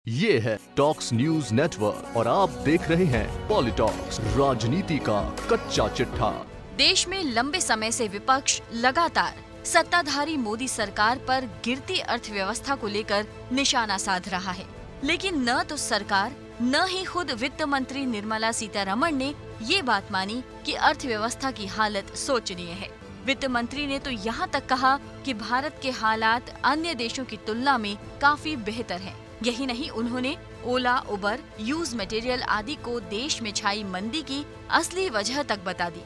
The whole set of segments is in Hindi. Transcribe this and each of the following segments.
ये है टॉक्स न्यूज नेटवर्क और आप देख रहे हैं पॉलिटॉक्स, राजनीति का कच्चा चिट्ठा। देश में लंबे समय से विपक्ष लगातार सत्ताधारी मोदी सरकार पर गिरती अर्थव्यवस्था को लेकर निशाना साध रहा है, लेकिन न तो सरकार न ही खुद वित्त मंत्री निर्मला सीतारमण ने ये बात मानी कि अर्थव्यवस्था की हालत शोचनीय है। वित्त मंत्री ने तो यहाँ तक कहा कि भारत के हालात अन्य देशों की तुलना में काफी बेहतर हैं। यही नहीं, उन्होंने ओला, उबर, यूज मटेरियल आदि को देश में छाई मंदी की असली वजह तक बता दी।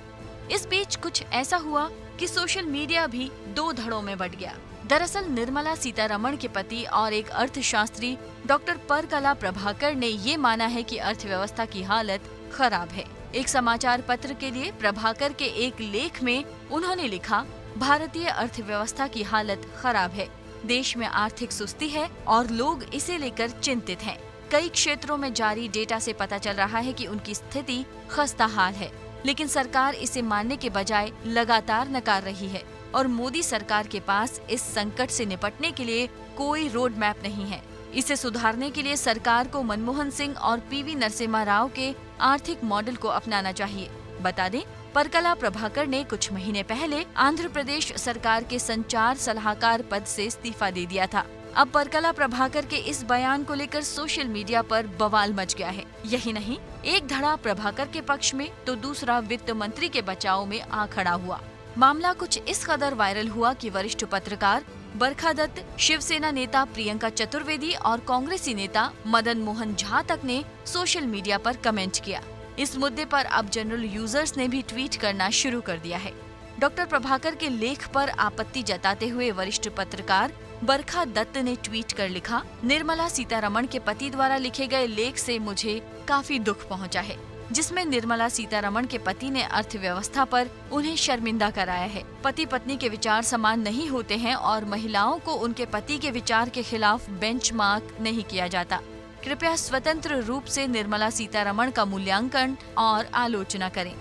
इस बीच कुछ ऐसा हुआ कि सोशल मीडिया भी दो धड़ों में बंट गया। दरअसल निर्मला सीतारमण के पति और एक अर्थशास्त्री डॉक्टर परकला प्रभाकर ने ये माना है कि अर्थव्यवस्था की हालत खराब है। एक समाचार पत्र के लिए प्रभाकर के एक लेख में उन्होंने लिखा, भारतीय अर्थव्यवस्था की हालत खराब है, देश में आर्थिक सुस्ती है और लोग इसे लेकर चिंतित हैं। कई क्षेत्रों में जारी डेटा से पता चल रहा है कि उनकी स्थिति खस्ताहाल है, लेकिन सरकार इसे मानने के बजाय लगातार नकार रही है और मोदी सरकार के पास इस संकट से निपटने के लिए कोई रोड मैप नहीं है। इसे सुधारने के लिए सरकार को मनमोहन सिंह और पीवी नरसिम्हा राव के आर्थिक मॉडल को अपनाना चाहिए। बता दें, परकला प्रभाकर ने कुछ महीने पहले आंध्र प्रदेश सरकार के संचार सलाहकार पद से इस्तीफा दे दिया था। अब परकला प्रभाकर के इस बयान को लेकर सोशल मीडिया पर बवाल मच गया है। यही नहीं, एक धड़ा प्रभाकर के पक्ष में तो दूसरा वित्त मंत्री के बचाव में आ खड़ा हुआ। मामला कुछ इस कदर वायरल हुआ कि वरिष्ठ पत्रकार बरखा दत्त, शिवसेना नेता प्रियंका चतुर्वेदी और कांग्रेसी नेता मदन मोहन झा तक ने सोशल मीडिया पर कमेंट किया। इस मुद्दे पर अब जनरल यूजर्स ने भी ट्वीट करना शुरू कर दिया है। डॉक्टर प्रभाकर के लेख पर आपत्ति जताते हुए वरिष्ठ पत्रकार बरखा दत्त ने ट्वीट कर लिखा, निर्मला सीतारमण के पति द्वारा लिखे गए लेख से मुझे काफी दुख पहुंचा है, जिसमें निर्मला सीतारमण के पति ने अर्थव्यवस्था पर उन्हें शर्मिंदा कराया है। पति पत्नी के विचार समान नहीं होते हैं और महिलाओं को उनके पति के विचार के खिलाफ बेंचमार्क नहीं किया जाता। कृपया स्वतंत्र रूप से निर्मला सीतारमण का मूल्यांकन और आलोचना करें।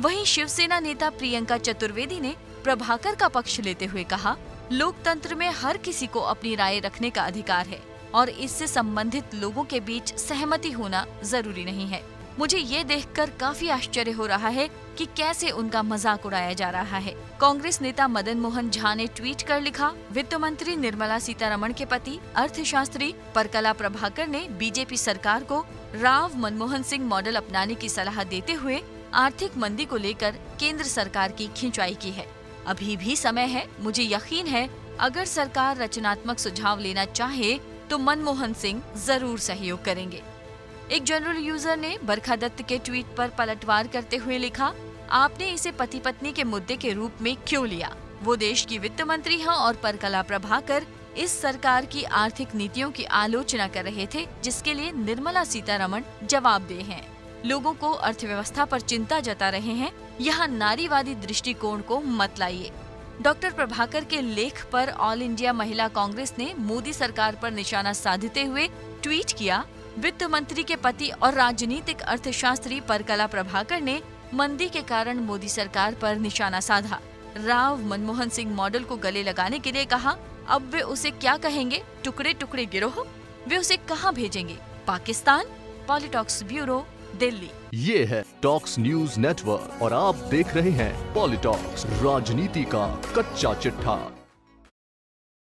वहीं शिवसेना नेता प्रियंका चतुर्वेदी ने प्रभाकर का पक्ष लेते हुए कहा, लोकतंत्र में हर किसी को अपनी राय रखने का अधिकार है और इससे संबंधित लोगों के बीच सहमति होना जरूरी नहीं है। मुझे ये देखकर काफी आश्चर्य हो रहा है कि कैसे उनका मजाक उड़ाया जा रहा है। कांग्रेस नेता मदन मोहन झा ने ट्वीट कर लिखा, वित्त मंत्री निर्मला सीतारमण के पति अर्थशास्त्री परकला प्रभाकर ने बीजेपी सरकार को राव मनमोहन सिंह मॉडल अपनाने की सलाह देते हुए आर्थिक मंदी को लेकर केंद्र सरकार की खिंचाई की है। अभी भी समय है। मुझे यकीन है अगर सरकार रचनात्मक सुझाव लेना चाहे तो मनमोहन सिंह जरूर सहयोग करेंगे। एक जनरल यूजर ने बरखा दत्त के ट्वीट पर पलटवार करते हुए लिखा, आपने इसे पति पत्नी के मुद्दे के रूप में क्यों लिया? वो देश की वित्त मंत्री हैं और परकला प्रभाकर इस सरकार की आर्थिक नीतियों की आलोचना कर रहे थे, जिसके लिए निर्मला सीतारमण जवाबदेह हैं। लोगों को अर्थव्यवस्था पर चिंता जता रहे हैं, यहाँ नारीवादी दृष्टिकोण को मत लाइए। डॉक्टर प्रभाकर के लेख पर ऑल इंडिया महिला कांग्रेस ने मोदी सरकार पर निशाना साधते हुए ट्वीट किया, वित्त मंत्री के पति और राजनीतिक अर्थशास्त्री परकला प्रभाकर ने मंदी के कारण मोदी सरकार पर निशाना साधा, राव मनमोहन सिंह मॉडल को गले लगाने के लिए कहा। अब वे उसे क्या कहेंगे? टुकड़े टुकड़े गिरोह? वे उसे कहां भेजेंगे? पाकिस्तान? पॉलिटॉक्स ब्यूरो, दिल्ली। ये है टॉक्स न्यूज नेटवर्क और आप देख रहे हैं पॉलिटॉक्स, राजनीति का कच्चा चिट्ठा।